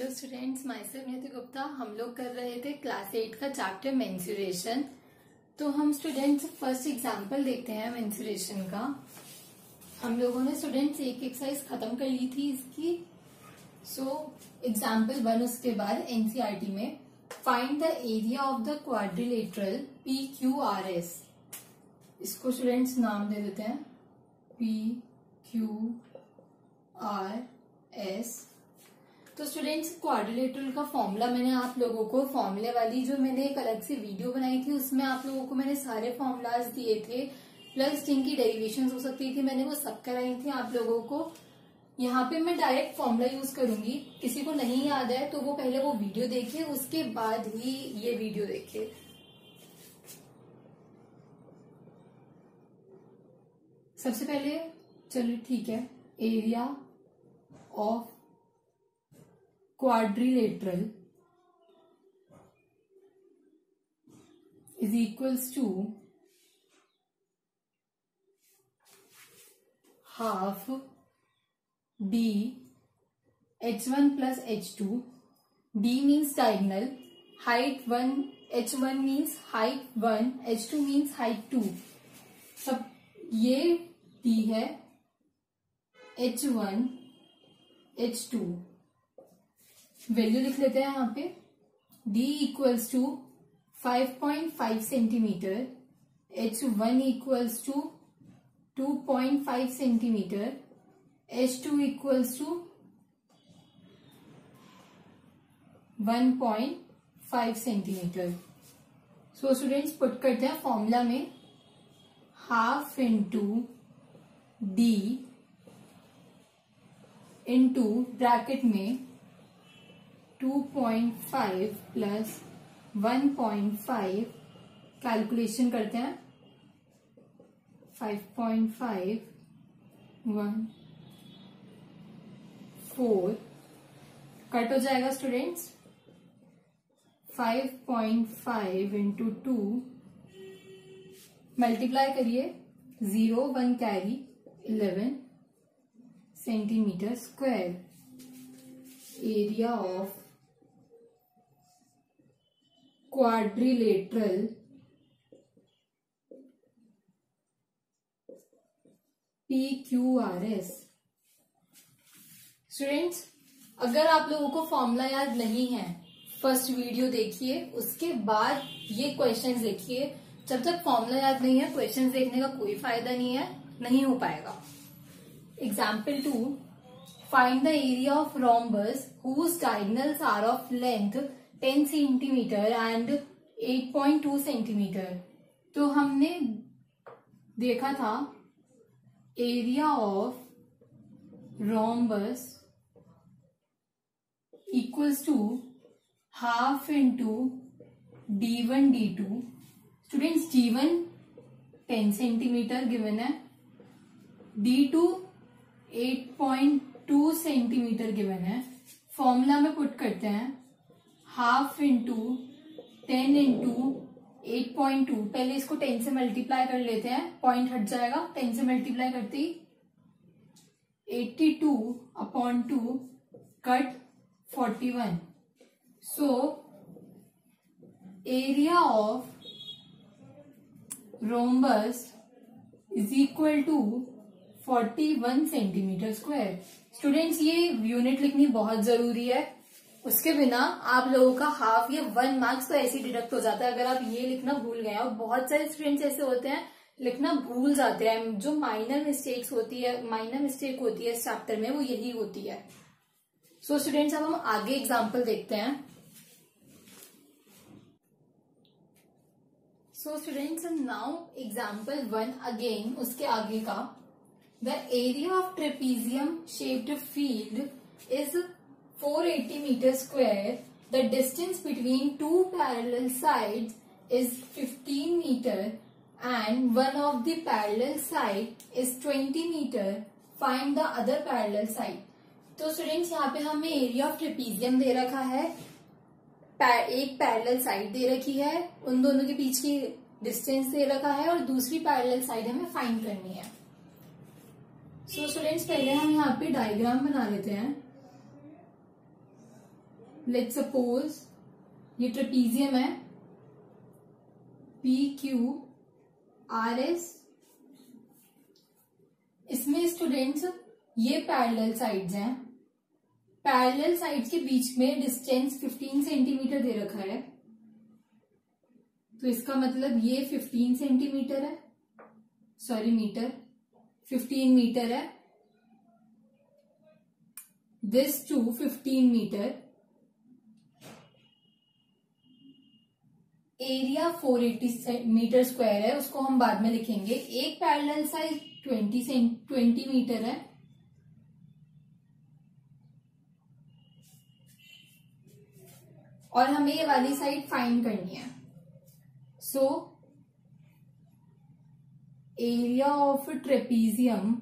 Hello students, my self नियति गुप्ता। हम लोग कर रहे थे क्लास 8 का चैप्टर मेंसुरेशन। तो हम स्टूडेंट्स फर्स्ट एग्जांपल देखते हैं मेंसुरेशन का। हम लोगों ने स्टूडेंट्स एक एक्सरसाइज खत्म कर ली थी इसकी। एग्जांपल 1 उसके बाद एनसीईआरटी में find the area of the quadrilateral PQRS। इसको स्टूडेंट्स नाम दे देते हैं PQRS। तो स्टूडेंट्स क्वाड्रिलेटरल का फॉर्मूला मैंने आप लोगों को फॉर्मूले वाली जो मैंने एक अलग से वीडियो बनाई थी उसमें आप लोगों को मैंने सारे फॉर्मूलाज दिए थे, प्लस जिनकी डेरिवेशंस हो सकती थी मैंने वो सब कराई थी आप लोगों को। यहाँ पे मैं डायरेक्ट फॉर्मूला यूज करूंगी। किसी को नहीं याद है तो वो पहले वो वीडियो देखिए, उसके बाद ही ये वीडियो देखिए। सबसे पहले चलिए ठीक है, area of quadrilateral is equals to half D H1 plus H2. D means diagonal, height 1, H1 means height 1, H2 means height 2. सब ये D है, H1 H2 वैल्यू लिख लेते हैं यहाँ पे। D equals to 5.5 centimetre, H1 equals to 2.5 centimetre, H2 equals to 1.5 centimetre. So students put करते हैं फॉर्मूला में, half into D into bracket में 2.5 प्लस 1.5 कैलकुलेशन करते हैं। 5.5 1 4 कट हो जाएगा स्टूडेंट्स। 5.5 इंटू 2 मल्टीप्लाई करिए, 0 1 carry 11 centimetre square. Area of quadrilateral PQRS। Students अगर आप लोगों को फॉर्मूला याद नहीं है, फर्स्ट वीडियो देखिए, उसके बाद ये क्वेश्चंस देखिए। जब तक फॉर्मूला याद नहीं है क्वेश्चंस देखने का कोई फायदा नहीं है, नहीं हो पाएगा। Example 2, find the area of rhombus whose diagonals are of length 10 centimeter and 8.2 centimeter। तो हमने देखा था area of rhombus equals to half into D1 D2। Students D1 10 centimetre given है, D2 8.2 सेंटीमीटर गिवन है। फॉर्मूला में put करते हैं, half into 10 into 8.2। पहले इसको 10 से मल्टीप्लाई कर लेते हैं, पॉइंट हट जाएगा। 10 से मल्टीप्लाई करते ही 82/2 cut 41। So area of rhombus is equal to 41 centimetre square. Students ये यूनिट लिखनी बहुत जरूरी है, उसके बिना आप लोगों का हाफ या 1 मार्क्स तो ऐसे ही डिडक्ट हो जाता है अगर आप ये लिखना भूल गए। और बहुत सारे स्टूडेंट्स ऐसे होते हैं लिखना भूल जाते हैं। जो माइनर मिस्टेक होती है इस चैप्टर में, वो यही होती है। सो स्टूडेंट्स अब हम आगे एग्जाम्पल देखते हैं। So students now example 1 again, उसके आगे का। The area of trapezium shaped field is 480 meters square. The distance between two parallel sides is 15 meter and one of the parallel side is 20 meter. Find the other parallel side. तो students यहाँ पे हमें area of trapezium दे रखा है, एक parallel side दे रखी है, उन दोनों के बीच की डिस्टेंस दे रखा है और दूसरी पैरेलल साइड हमें फाइंड करनी है। सो स्टूडेंट्स पहले हम यहाँ पे डायग्राम बना लेते हैं। लेट्स सपोज ये ट्रेपीजियम है, PQRS। इसमें स्टूडेंट्स ये पैरेलल साइड्स हैं, पैरेलल साइड्स के बीच में डिस्टेंस 15 सेंटीमीटर दे रखा है, तो इसका मतलब ये 15 सेंटीमीटर है, सॉरी मीटर, 15 मीटर है, this to 15 metre. Area 480 metre square है, उसको हम बाद में लिखेंगे। एक पैरेलल साइड 20 मीटर है, और हमें ये वाली साइड फाइंड करनी है। So area of trapezium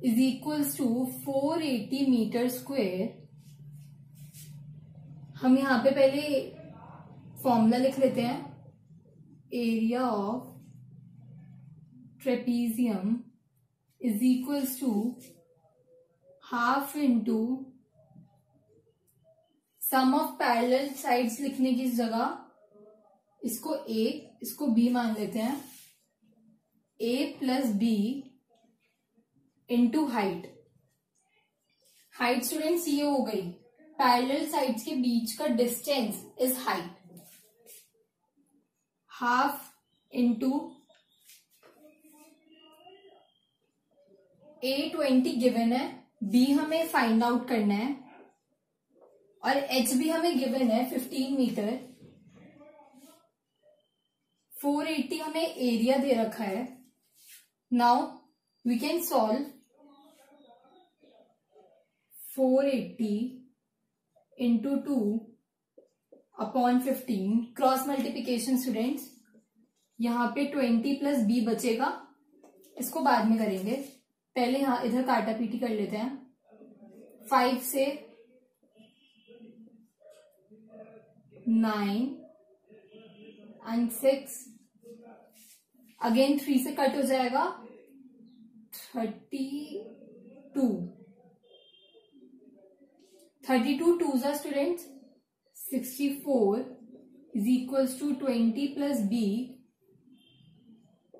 is equals to 480 metre square. हम यहां पे पहले फॉर्मूला लिख लेते हैं। Area of trapezium is equals to half into sum of parallel sides लिखने की जगह इसको ए, इसको बी मान लेते हैं, A plus B into height. Height students ये हो गई, पैरेलल साइड्स के बीच का distance is height, half into A20 given है, B हमें फाइंड आउट करना है, और H भी हमें गिवन है 15 मीटर। 480 हमें एरिया दे रखा है। Now we can solve 480 into 2 upon 15, cross multiplication students. यहां पे 20 प्लस बी बचेगा, इसको बाद में करेंगे, पहले यहां इधर काटा पीटी कर लेते हैं। 5 से 9 एंड 6, अगेन 3 से कट हो जाएगा, 32 टू जा students 64 is equals to 20 plus B.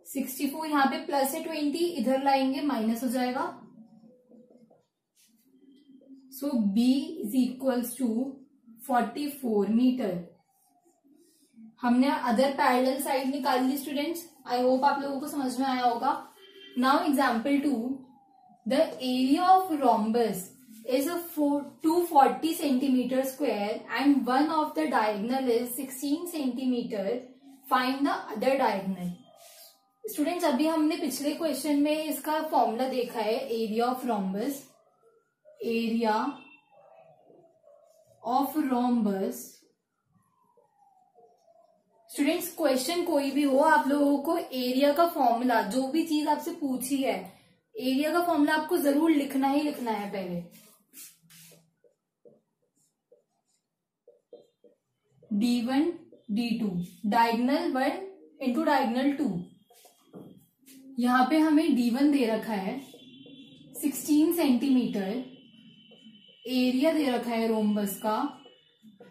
64 यहां पे प्लस है, 20 इधर लाएंगे माइनस हो जाएगा, so B is equals to 44 metre. हमने अदर पैरेलल साइड निकाल ली स्टूडेंट्स। आई होप आप लोगों को समझ में आया होगा। Now example 2, the area of rhombus is a 240 centimeter square and one of the diagonal is 16 centimeter. Find the other diagonal. Students अभी हमने पिछले क्वेश्चन में इसका फॉर्मूला देखा है, area of rhombus. Area of rhombus students question कोई भी हो, आप लोगों को एरिया का फॉर्मूला, जो भी चीज आपसे पूछी है, एरिया का फॉर्मूला आपको जरूर लिखना ही लिखना है पहले। D1 D2 diagonal 1 into diagonal 2। यहां पे हमें D1 दे रखा है 16 सेंटीमीटर, एरिया दे रखा है रोम्बस का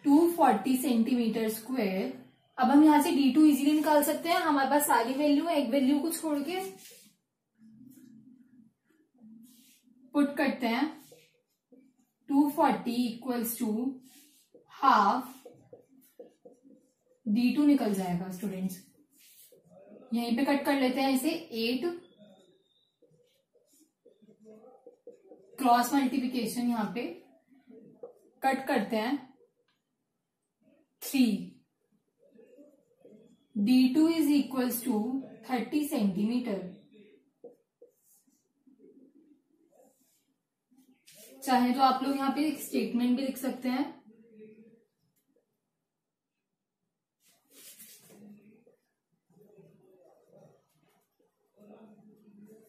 240 सेंटीमीटर स्क्वायर। अब हम यहां से D2 इजीली निकाल सकते हैं, हमारे पास सारी वैल्यू है, एक वैल्यू को छोड़ के पुट करते हैं। 240 इक्वल्स टू हाफ D2 निकल जाएगा स्टूडेंट्स। यहीं पे कट कर लेते हैं इसे, 8 क्रॉस मल्टीप्लिकेशन यहां पे कट करते हैं, 3 D2 is equals to 30 centimetre. चाहे तो आप लोग यहां पे एक स्टेटमेंट भी लिख सकते हैं,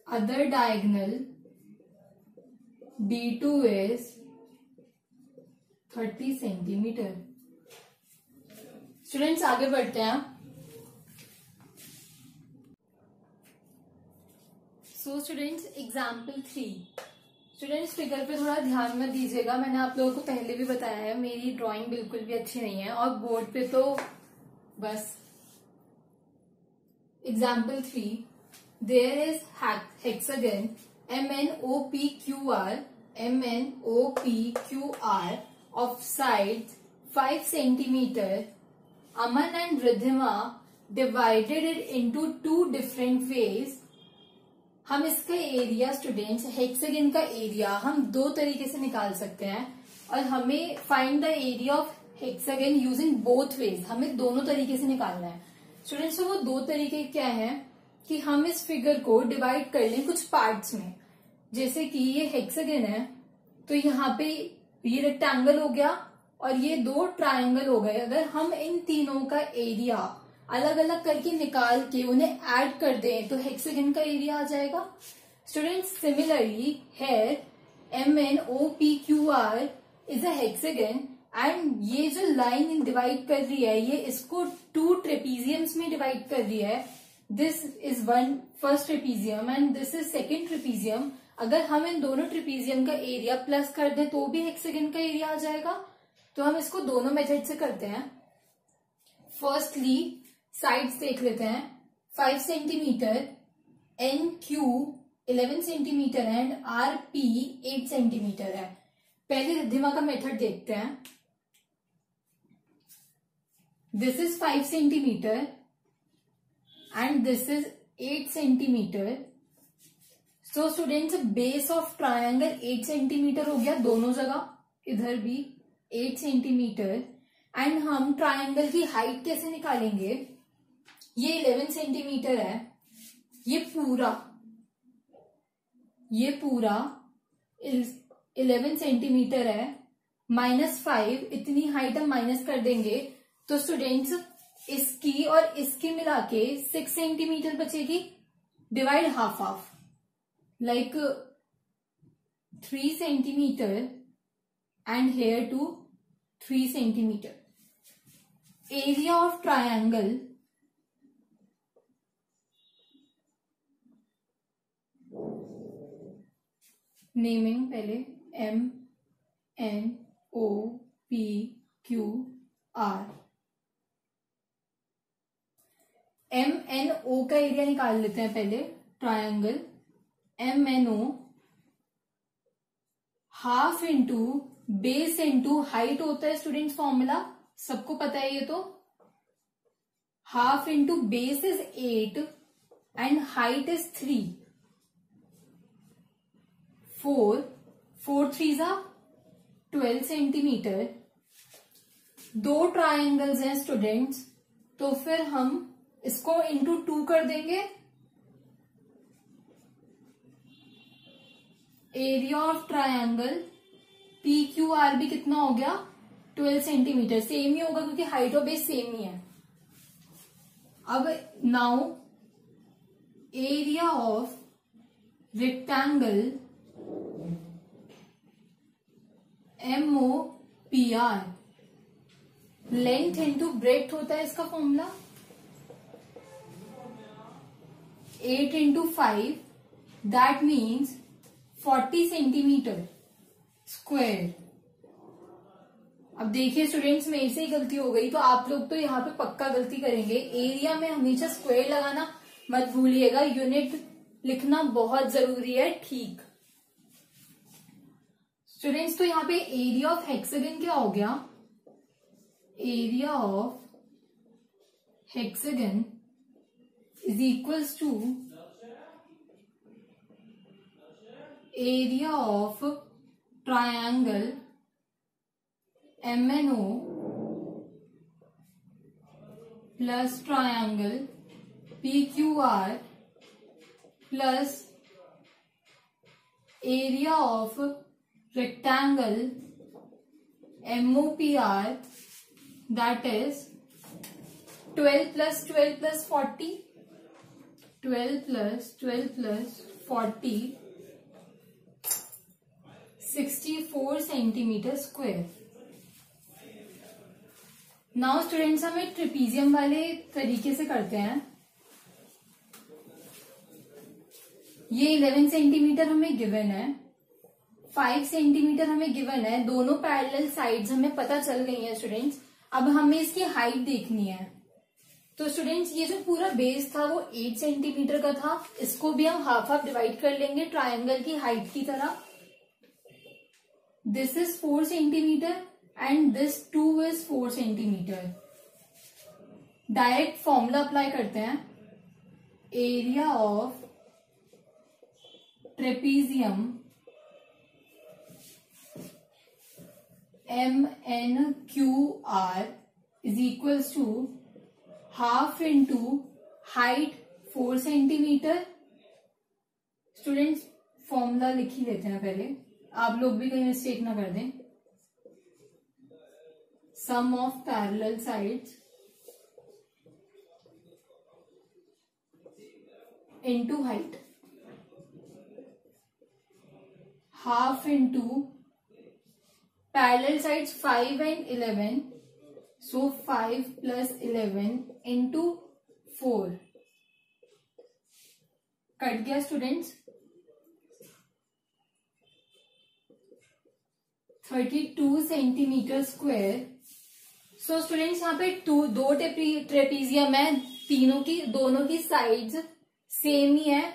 other diagonal D2 is 30 centimetre. Students आगे बढ़ते हैं। So students example 3, students figure पे थोड़ा ध्यान मत दीजिएगा, मैंने आप लोगों को पहले भी बताया है मेरी ड्राइंग बिल्कुल भी अच्छी नहीं है, और बोर्ड पे तो बस। Example 3, there is hexagon MNOPQR of sides 5 centimeter. Aman and Riddhima divided it into 2 different ways. हम इसका एरिया स्टूडेंट्स, हेक्सागन का एरिया हम 2 तरीके से निकाल सकते हैं, और हमें find the area of hexagon using both ways, हमें दोनों तरीके से निकालना है स्टूडेंट्स। तो वो 2 तरीके क्या हैं कि हम इस फिगर को डिवाइड कर लें कुछ पार्ट्स में। जैसे कि ये हेक्सागन है तो यहाँ पे ये रेक्टेंगल हो गया और ये 2 ट्रायंगल हो गए। अगर हम इन तीनों का एरिया अलग अलग करके निकाल के उन्हें ऐड कर दें तो हेक्सागन का एरिया आ जाएगा students. Similarly here MNOPQR is a hexagon, and ये जो लाइन डिवाइड कर रही है ये इसको 2 ट्रेपीजियम्स में डिवाइड कर रही है। This is first trapezium and this is second trapezium. अगर हम इन दोनों ट्रेपीजियम का एरिया प्लस कर दें तो भी हेक्सागन का एरिया आ जाएगा। तो हम इसको दोनों मेथड से करते हैं। फर्स्टली साइड्स देख लेते हैं। 5 centimetre, NQ 11 centimetre and RP 8 centimetre है। पहले रिद्धिमा का मेथड देखते हैं। This is 5 centimetre and this is 8 centimetre. So students base of triangle 8 centimetre हो गया दोनों जगह, इधर भी 8 सेंटीमीटर। एंड हम ट्रायंगल की हाइट कैसे निकालेंगे? ये 11 सेंटीमीटर है, ये पूरा 11 सेंटीमीटर है, -5 इतनी हाइट हम माइनस कर देंगे तो स्टूडेंट्स इसकी और इसकी मिला के 6 सेंटीमीटर बचेगी। Divide half half, like 3 centimetre and here to 3 centimetre. Area of triangle naming पहले MNOPQR। MNO का एरिया निकाल लेते हैं पहले। Triangle MNO half into base into height होता है स्टूडेंट्स, फॉर्मूला सबको पता है ये तो। Half into base is 8 and height is 3। 4 3 12 centimetre. 2 triangles हैं स्टूडेंट्स, तो फिर हम इसको इंटू 2 कर देंगे। एरिया ऑफ ट्रायंगल PQR भी कितना हो गया? 12 सेंटीमीटर। सेम ही होगा क्योंकि हाइट और बेस सेम ही है। अब now area of rectangle MOPR, length into breadth होता है इसका formula. 8 into 5 that means 40 centimetre square. अब देखिए स्टूडेंट्स, मेरे से ही गलती हो गई तो आप लोग तो यहाँ पे पक्का गलती करेंगे। एरिया में हमेशा स्क्वायर लगाना मत भूलिएगा, यूनिट लिखना बहुत जरूरी है। ठीक स्टूडेंट्स, तो यहाँ पे एरिया ऑफ हेक्सागन क्या हो गया? Area of hexagon is equals to area of triangle MNO plus triangle PQR plus area of rectangle MOPR, that is 12 plus 12 plus 40, 12 plus 12 plus 40, 64 centimetre square. Now students हम एक trapezium वाले तरीके से करते हैं। ये 11 सेंटीमीटर हमें गिवन है 5 सेंटीमीटर हमें गिवन है, दोनों पैरेलल साइड्स हमें पता चल गई हैं स्टूडेंट्स। अब हमें इसकी हाइट देखनी है। तो स्टूडेंट्स ये जो पूरा बेस था वो 8 सेंटीमीटर का था, इसको भी हम हाफ हाफ डिवाइड कर लेंगे ट्रायंगल की हाइट की तरह। This is 4 centimetre and this 2 is 4 centimetre. Direct formula apply करते हैं। Area of trapezium MNQR is equals to half into height 4 centimetre. Students formula लिख ही लेते हैं पहले, आप लोग भी कहीं मिस्टेक ना कर दें। Sum of parallel sides into height, half into parallel sides 5 and 11, so 5 plus 11 into 4 cut गया students. 32 centimetre square. So students यहाँ पे दो ट्रेपीजियम है, दोनों की साइड्स सेम ही है,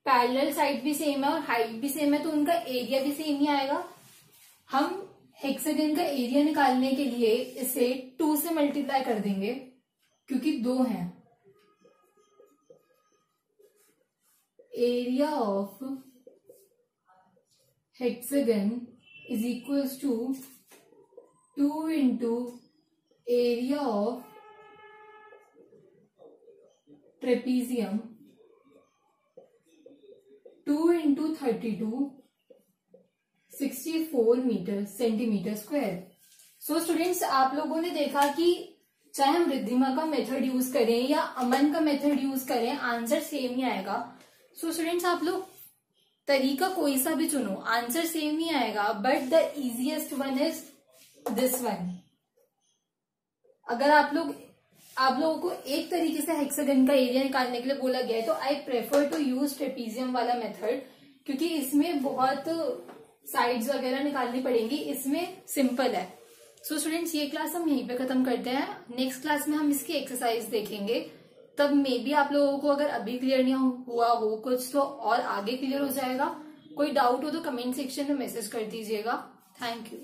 पैरेलल साइड भी सेम है और हाइट भी सेम है, तो उनका एरिया भी सेम ही आएगा। हम हेक्सागन का एरिया निकालने के लिए इसे 2 से मल्टीप्लाई कर देंगे क्योंकि 2 हैं। Area of hexagon is equals to 2 into area of trapezium, 2 into 32, 64 centimetre square. So students आप लोगों ने देखा कि चाहे हम रिद्धिमा का मेथड यूज करें या अमन का मेथड यूज करें, आंसर सेम ही आएगा। सो स्टूडेंट्स आप लोग तरीका कोई सा भी चुनो, आंसर सेम ही आएगा, but the easiest one is this one. अगर आप लोगों को एक तरीके से हेक्सागन का एरिया निकालने के लिए बोला गया है तो I prefer to use trapezium वाला मेथड, क्योंकि इसमें बहुत साइड्स वगैरह निकालनी पड़ेंगी, इसमें सिंपल है। सो स्टूडेंट्स ये क्लास हम यहीं पे खत्म करते हैं। नेक्स्ट क्लास में हम इसकी एक्सरसाइज देखेंगे, तब मे बी आप लोगों को अगर अभी क्लियर नहीं हुआ हो कुछ तो और आगे क्लियर हो जाएगा। कोई डाउट हो तो कमेंट सेक्शन में मैसेज कर दीजिएगा। Thank you.